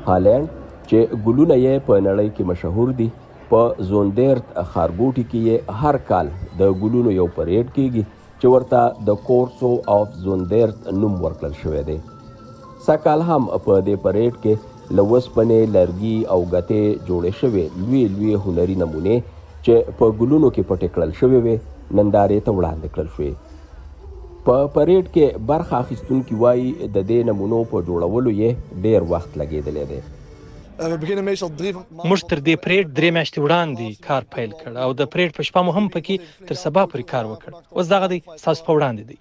هالینډ چې ګلونه یې په نړۍ کې مشهور دي، په زوندېرت ښارګوټي کې یې هر کال د ګلونو یو پرېډ کېږي چې ورته د کورسو آف زوندېرت نوم ورکړل شوی دی. سږکال هم په دې پرېډ کې له اوسپنې، لرګي او ګتې جوړې شوې لوی هنري نمونې چې په ګلونو کې پټې کړل شوې وې نندارې ته وړاندې کړل شوې. په پرېډ کې برخه اخیستونکي وایي د دې نمونو په جوړولو یې ډېر وخت لګېدلی دی. موږ تر دې پرېډ 3 میاشتې وړاندې کار پیل کړ او د پرېډ په شپه مو هم پکې تر سبا پورې کار وکړ. اوس دغه دی ستاسو په وړاندې دی.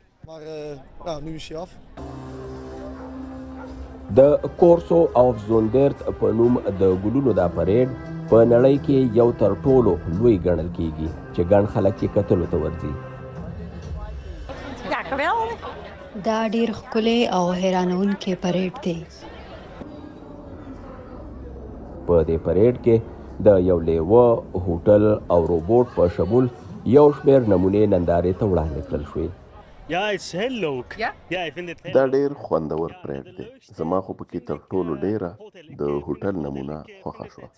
د کورسو آف زوندېرت په نوم د ګلونو دا پرېډ په نړۍ کې یو تر ټولو لوی ګڼل کېږي چې ګڼ خلک یې کتلو ته ورځي. دا ډېر ښکلی او حیرانوونکی پرېډ دی. په دې پرېډ کې د یو لیوه، هوټل او روبوټ په شمول یو شمېر نمونې نندارې ته وړاندې کړل شوې. دا ډېر خوندور پرېډ دی. زما خو پکې تر ټولو ډېره د هوټل نمونه خوښه شوه.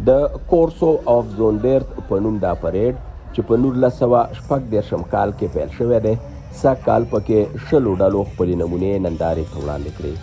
د کورسو آف زوندېرت په نوم دا پرېډ چې په 1946 کال کې پیل شوی دی، سږ کال پکې 20 ډلو خپلې نمونې نندارې ته وړاندې کړې.